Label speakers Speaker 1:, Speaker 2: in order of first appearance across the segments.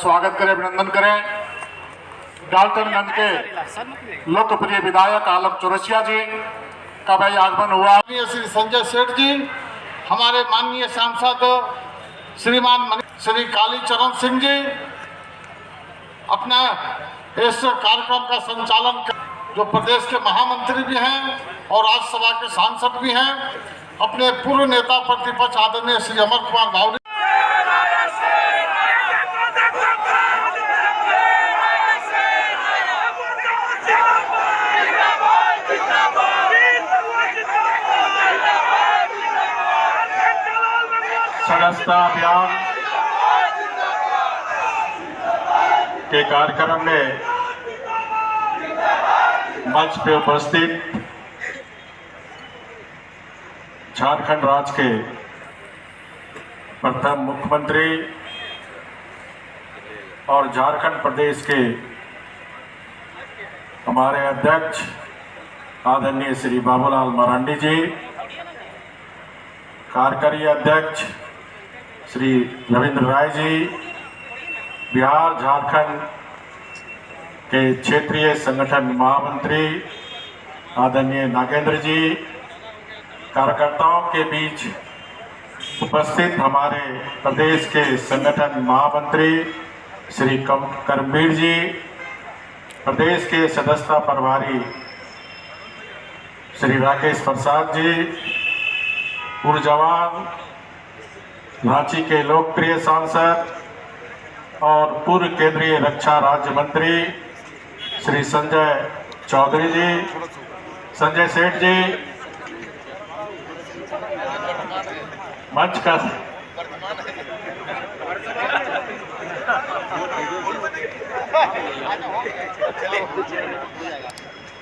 Speaker 1: स्वागत करें, अभिनंदन करें। डाल्टनगंज के लोकप्रिय विधायक आलम चौरसिया जी का भाई आगमन हुआ।
Speaker 2: श्री संजय सेठ जी, हमारे माननीय सांसद श्रीमान श्री कालीचरण सिंह जी अपना इस कार्यक्रम का संचालन जो प्रदेश के महामंत्री भी हैं और राज्यसभा के सांसद भी हैं, अपने पूर्व नेता प्रतिपक्ष आदरणीय श्री अमर कुमार बावरी
Speaker 3: सदस्यता अभियान के कार्यक्रम में मंच पे उपस्थित झारखंड राज्य के प्रथम मुख्यमंत्री और झारखंड प्रदेश के हमारे अध्यक्ष आदरणीय श्री बाबूलाल मरांडी जी, कार्यकारी अध्यक्ष श्री रविंद्र राय जी, बिहार झारखंड के क्षेत्रीय संगठन महामंत्री आदरणीय नागेंद्र जी, कार्यकर्ताओं के बीच उपस्थित हमारे प्रदेश के संगठन महामंत्री श्री करमवीर जी, प्रदेश के सदस्यता प्रभारी श्री राकेश प्रसाद जी, ऊर्जावान रांची के लोकप्रिय सांसद और पूर्व केंद्रीय रक्षा राज्य मंत्री श्री संजय चौधरी जी, संजय सेठ जी, मंच का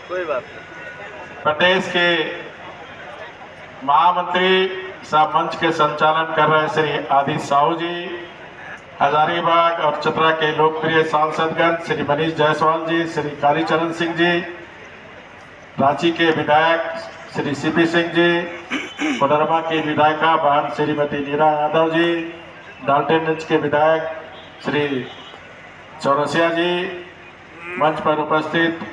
Speaker 4: कोई बात
Speaker 3: प्रदेश के महामंत्री साहब मंच के संचालन कर रहे श्री आदित्य साहू जी, हजारीबाग और चतरा के लोकप्रिय सांसदगण श्री मनीष जायसवाल जी, श्री कालीचरण सिंह जी, रांची के विधायक श्री सीपी सिंह जी, कोडरमा की विधायिका बहन श्रीमती नीरा यादव जी, डाल्टनगंज के विधायक श्री चौरसिया जी, मंच पर उपस्थित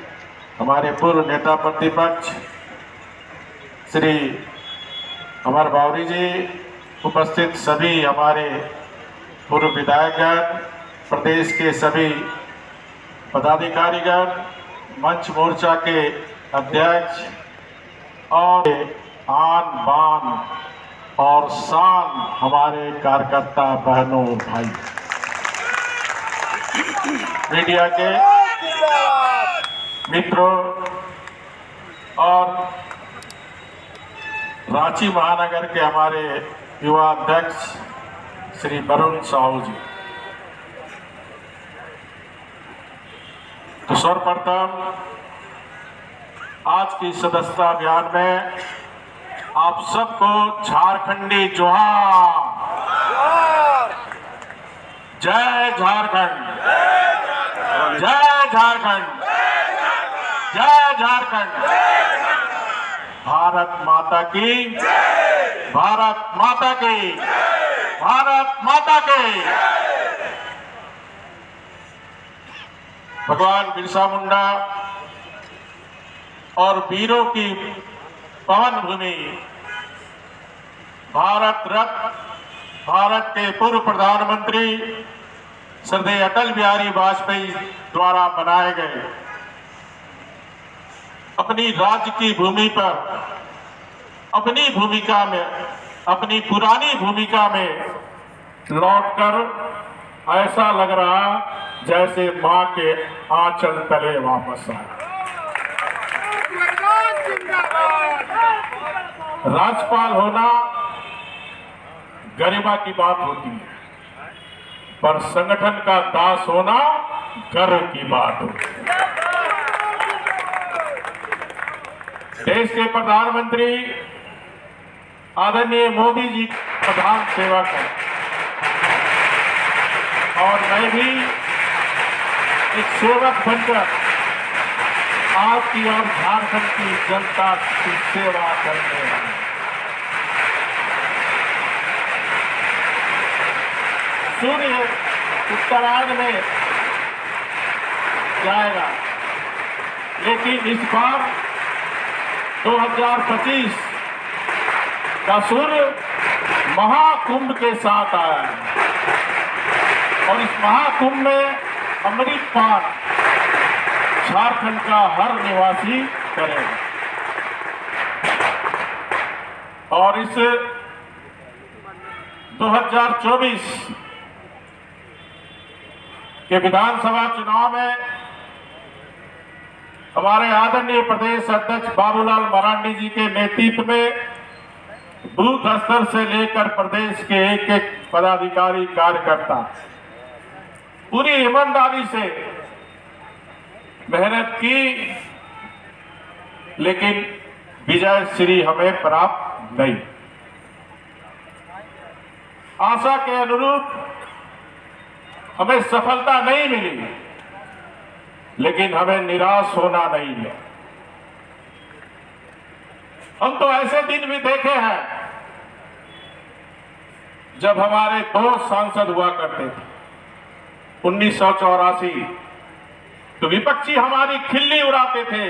Speaker 3: हमारे पूर्व नेता प्रतिपक्ष श्री अमर बावरी जी, उपस्थित सभी हमारे पूर्व विधायकगण, प्रदेश के सभी पदाधिकारीगण, मंच मोर्चा के अध्यक्ष और आन बान और शान हमारे कार्यकर्ता बहनों भाई, मीडिया के मित्रों और रांची महानगर के हमारे युवा अध्यक्ष श्री वरुण साहू जी, तो सर्वप्रथम आज की सदस्यता अभियान में आप सबको झारखंडी जोहार, जय झारखंड, जय झारखंड, जय झारखंड, भारत माता की, भारत माता की, भारत माता की। भगवान बिरसा मुंडा और वीरों की पवन भूमि, भारत रत्न, भारत के पूर्व प्रधानमंत्री श्रद्धेय अटल बिहारी वाजपेयी द्वारा बनाए गए अपनी राज्य की भूमि पर अपनी भूमिका में, अपनी पुरानी भूमिका में लौटकर ऐसा लग रहा जैसे मां के आंचल तले वापस आए। राज्यपाल होना गरिमा की बात होती है, पर संगठन का दास होना गर्व की बात होती है। देश के प्रधानमंत्री आदरणीय मोदी जी प्रधान सेवक है और मैं भी एक सेवक बनकर आपकी और झारखंड की जनता की सेवा करने वाला। सुनिए उत्तरायण में जाएगा, लेकिन इस बार 2025 का सूर्य महाकुंभ के साथ आया है और इस महाकुंभ में अमृतपान झारखंड का हर निवासी करेगा। और इस 2024 के विधानसभा चुनाव में हमारे आदरणीय प्रदेश अध्यक्ष बाबूलाल मरांडी जी के नेतृत्व में बूथ स्तर से लेकर प्रदेश के एक एक पदाधिकारी कार्यकर्ता पूरी ईमानदारी से मेहनत की, लेकिन विजय श्री हमें प्राप्त नहीं। आशा के अनुरूप हमें सफलता नहीं मिली, लेकिन हमें निराश होना नहीं है। हम तो ऐसे दिन भी देखे हैं जब हमारे दो सांसद हुआ करते थे 1984, तो विपक्षी हमारी खिल्ली उड़ाते थे,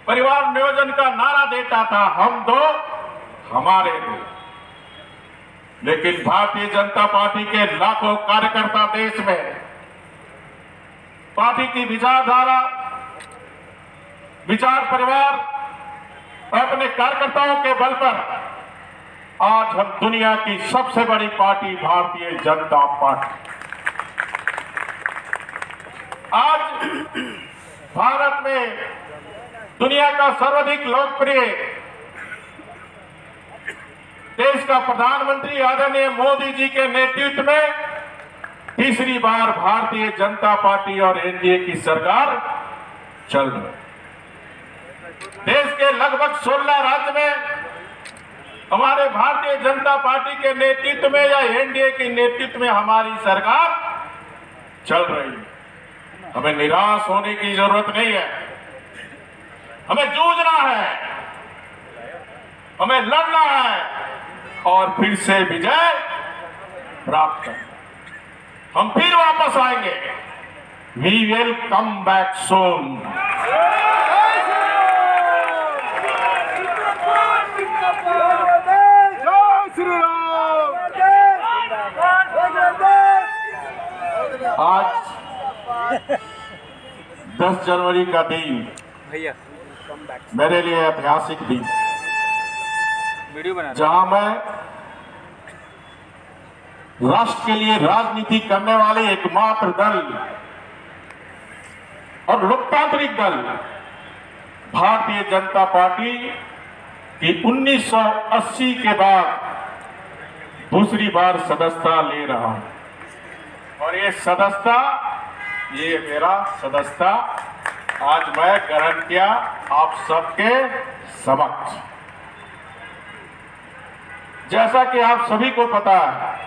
Speaker 3: परिवार नियोजन का नारा देता था, हम दो हमारे दो। लेकिन भारतीय जनता पार्टी के लाखों कार्यकर्ता देश में पार्टी की विचारधारा, विचार परिवार और अपने कार्यकर्ताओं के बल पर आज हम दुनिया की सबसे बड़ी पार्टी भारतीय जनता पार्टी, आज भारत में दुनिया का सर्वाधिक लोकप्रिय देश का प्रधानमंत्री आदरणीय मोदी जी के नेतृत्व में तीसरी बार भारतीय जनता पार्टी और एनडीए की सरकार चल रही है। देश के लगभग 16 राज्य में हमारे भारतीय जनता पार्टी के नेतृत्व में या एनडीए के नेतृत्व में हमारी सरकार चल रही है। हमें निराश होने की जरूरत नहीं है, हमें जूझना है, हमें लड़ना है और फिर से विजय प्राप्त करना। हम फिर वापस आएंगे। We will come back soon. आज 10 जनवरी का दिन मेरे लिए ऐतिहासिक दिन, जहां मैं राष्ट्र के लिए राजनीति करने वाले एकमात्र दल और लोकतांत्रिक दल भारतीय जनता पार्टी की 1980 के बाद दूसरी बार सदस्यता ले रहा हूं। और ये मेरा सदस्यता आज मैं ग्रहण किया आप सबके समक्ष। जैसा कि आप सभी को पता है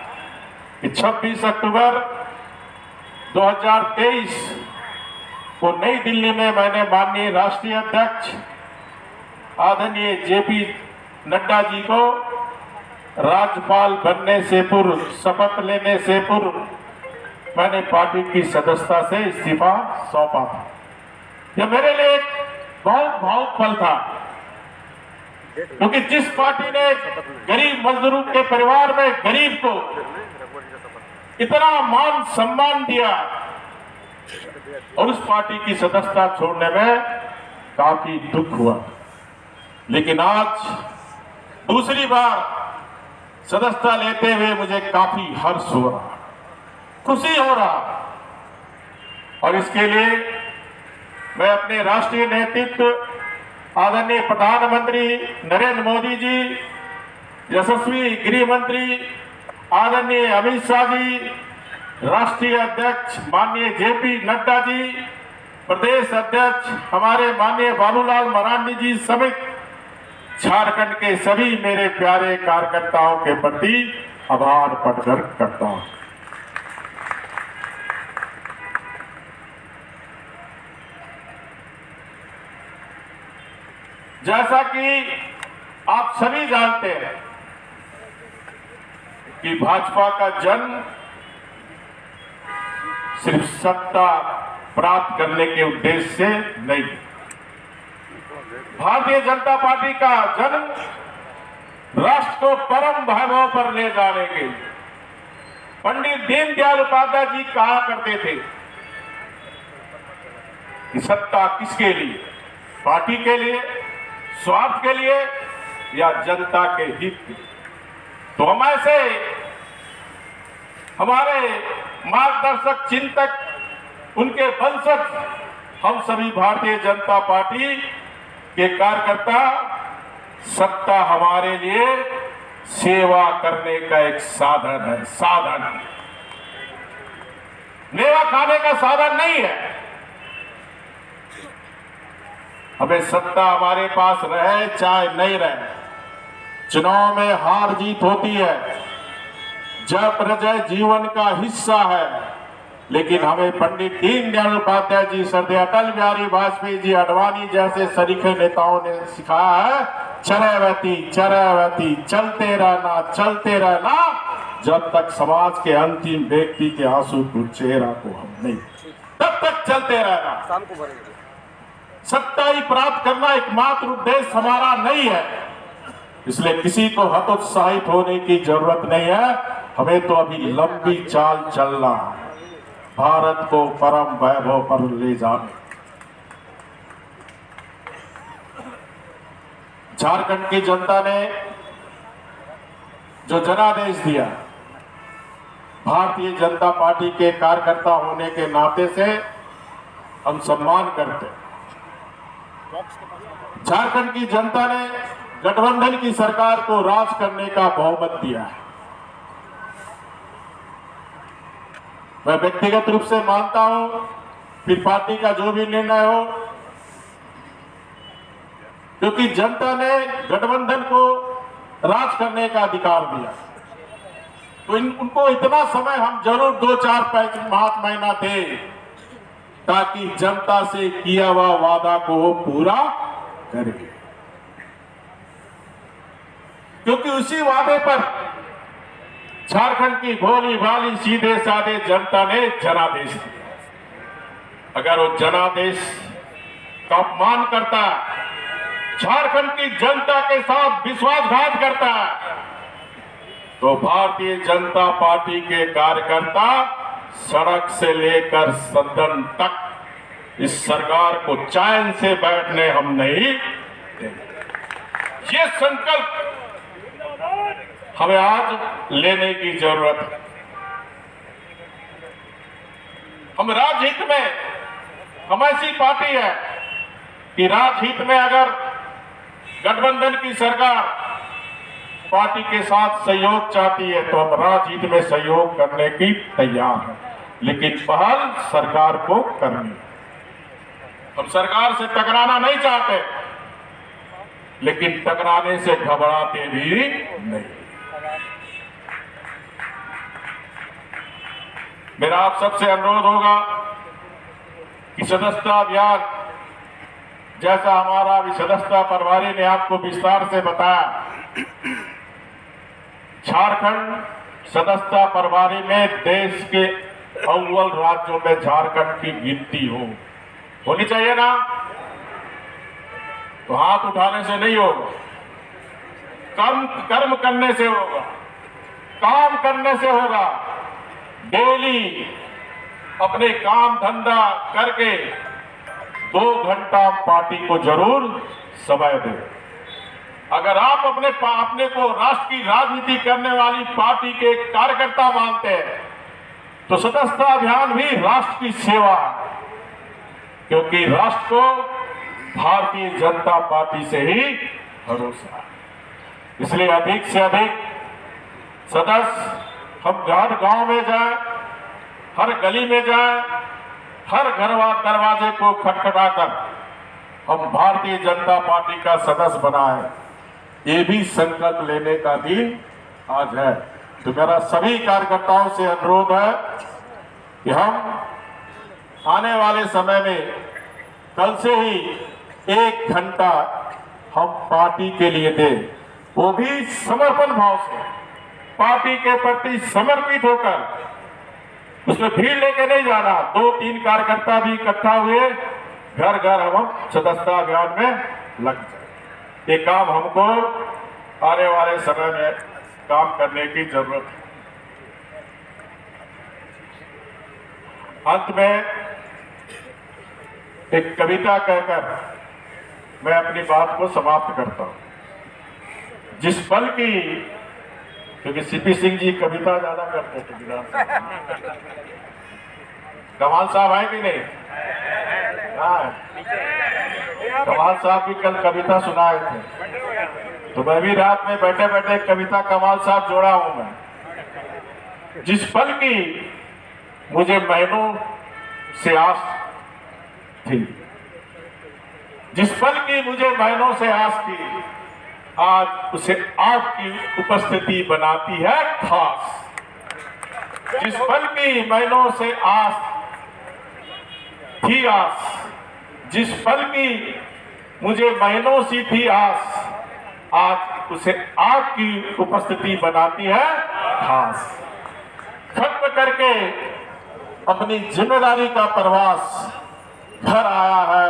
Speaker 3: कि 26 अक्टूबर 2023 को नई दिल्ली में मैंने माननीय राष्ट्रीय अध्यक्ष आदरणीय जेपी नड्डा जी को राज्यपाल बनने से पूर्व, शपथ लेने से पूर्व मैंने पार्टी की सदस्यता से इस्तीफा सौंपा था। यह मेरे लिए एक बहुत भावुक पल था, क्योंकि जिस पार्टी ने गरीब मजदूरों के परिवार में गरीब को इतना मान सम्मान दिया और उस पार्टी की सदस्यता छोड़ने में काफी दुख हुआ, लेकिन आज दूसरी बार सदस्यता लेते हुए मुझे काफी हर्ष हो रहा, खुशी हो रहा। और इसके लिए मैं अपने राष्ट्रीय नेतृत्व आदरणीय प्रधानमंत्री नरेंद्र मोदी जी, यशस्वी गृह मंत्री आदरणीय अमित शाह जी, राष्ट्रीय अध्यक्ष माननीय जेपी नड्डा जी, प्रदेश अध्यक्ष हमारे माननीय बाबूलाल मरांडी जी समेत झारखंड के सभी मेरे प्यारे कार्यकर्ताओं के प्रति आभार प्रकट करता हूं। जैसा कि आप सभी जानते हैं कि भाजपा का जन्म सिर्फ सत्ता प्राप्त करने के उद्देश्य से नहीं। भारतीय जनता पार्टी का जन्म राष्ट्र को परम वैभव पर ले जाने के लिए। पंडित दीनदयाल उपाध्याय जी कहा करते थे कि सत्ता किसके लिए, पार्टी के लिए, स्वार्थ के लिए या जनता के हित के लिए। तो हम ऐसे हमारे मार्गदर्शक, चिंतक, उनके वंशज, हम सभी भारतीय जनता पार्टी के कार्यकर्ता सत्ता हमारे लिए सेवा करने का एक साधन है, साधन, मेवा खाने का साधन नहीं है। हमें सत्ता हमारे पास रहे चाहे नहीं रहे, चुनाव में हार जीत होती है, जय पराजय जीवन का हिस्सा है। लेकिन हमें पंडित दीनदयाल उपाध्याय जी, सरदार अटल बिहारी वाजपेयी जी, आडवाणी जैसे सरीखे नेताओं ने सिखाया है, चरैवती चरैवती, चलते रहना जब तक समाज के अंतिम व्यक्ति के आंसू को चेहरा को हम नहीं, तब तक चलते रहना। सत्ता ही प्राप्त करना एकमात्र उद्देश्य हमारा नहीं है, इसलिए किसी को हतोत्साहित होने की जरूरत नहीं है। हमें तो अभी लंबी चाल चलना, भारत को परम वैभव पर ले जाने। झारखंड की जनता ने जो जनादेश दिया, भारतीय जनता पार्टी के कार्यकर्ता होने के नाते से हम सम्मान करते हैं। झारखंड की जनता ने गठबंधन की सरकार को राज करने का बहुमत दिया है। मैं व्यक्तिगत रूप से मानता हूं, फिर पार्टी का जो भी निर्णय हो, क्योंकि जनता ने गठबंधन को राज करने का अधिकार दिया, तो उनको इतना समय हम जरूर 2-4 माह महीना दें, ताकि जनता से किया हुआ वादा को वो पूरा करे, क्योंकि उसी वादे पर झारखंड की भोली भाली सीधे साधे जनता ने जनादेश दिया। अगर वो जनादेश का अपमान करता, झारखंड की जनता के साथ विश्वासघात करता, तो भारतीय जनता पार्टी के कार्यकर्ता सड़क से लेकर सदन तक इस सरकार को चैन से बैठने हम नहीं देंगे। ये संकल्प हमें आज लेने की जरूरत है। हम राजहित में, हम ऐसी पार्टी है कि राजहित में अगर गठबंधन की सरकार पार्टी के साथ सहयोग चाहती है तो हम राजहित में सहयोग करने की तैयार हैं, लेकिन पहल सरकार को करनी है। हम सरकार से टकराना नहीं चाहते, लेकिन टकराने से घबराते भी नहीं। मेरा आप सबसे अनुरोध होगा कि सदस्यता अभियान, जैसा हमारा अभी सदस्यता प्रभारी ने आपको विस्तार से बताया, झारखंड सदस्यता प्रभारी में देश के अव्वल राज्यों में झारखंड की गिनती होनी चाहिए ना। तो हाथ उठाने से नहीं होगा, कर्म करने से होगा, काम करने से होगा। डेली अपने काम धंधा करके 2 घंटा पार्टी को जरूर समय दें। अगर आप अपने को राष्ट्र की राजनीति करने वाली पार्टी के कार्यकर्ता मानते हैं, तो सदस्यता अभियान भी राष्ट्र की सेवा है, क्योंकि राष्ट्र को भारतीय जनता पार्टी से ही भरोसा है। इसलिए अधिक से अधिक सदस्य हम हर गांव में जाए, हर गली में जाए, हर दरवाजे को खटखटाकर हम भारतीय जनता पार्टी का सदस्य बनाए। ये भी संकल्प लेने का दिन आज है। तो मेरा सभी कार्यकर्ताओं से अनुरोध है कि हम आने वाले समय में कल से ही 1 घंटा हम पार्टी के लिए दें, वो भी समर्पण भाव से, पार्टी के प्रति समर्पित होकर उसमें भीड़ लेके नहीं जाना, 2-3 कार्यकर्ता भी इकट्ठा हुए घर घर हम सदस्यता अभियान में लग जाए। ये काम हमको आने वाले समय में काम करने की जरूरत है। अंत में एक कविता कहकर मैं अपनी बात को समाप्त करता हूं। जिस पल की, क्योंकि सीपी सिंह जी कविता ज्यादा करते थे विधानसभा में। कमाल साहब आए कि नहीं? कमाल साहब भी कल कविता सुनाए थे, तो मैं भी रात में बैठे बैठे कविता कमाल साहब जोड़ा हूं मैं। जिस पल की मुझे महीनों से आस थी, जिस पल की मुझे महीनों से आस थी, आज उसे आपकी उपस्थिति बनाती है खास। जिस पल की महीनों से आस थी आस, जिस पल की मुझे महीनों सी थी आस, आज उसे आपकी उपस्थिति बनाती है खास। खत्म करके अपनी जिम्मेदारी का प्रवास घर आया है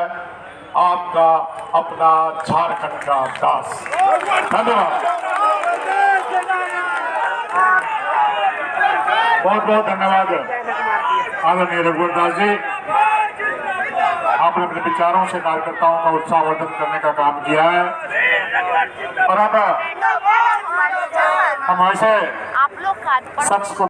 Speaker 3: आपका अपना झारखंड का दास। धन्यवाद,
Speaker 1: बहुत बहुत धन्यवाद आदरणीय रघुवर दास जी। आपने अपने विचारों से कार्यकर्ताओं का उत्साहवर्धन करने का काम किया है और अब हम ऐसे
Speaker 4: आप लोग
Speaker 1: शख्स को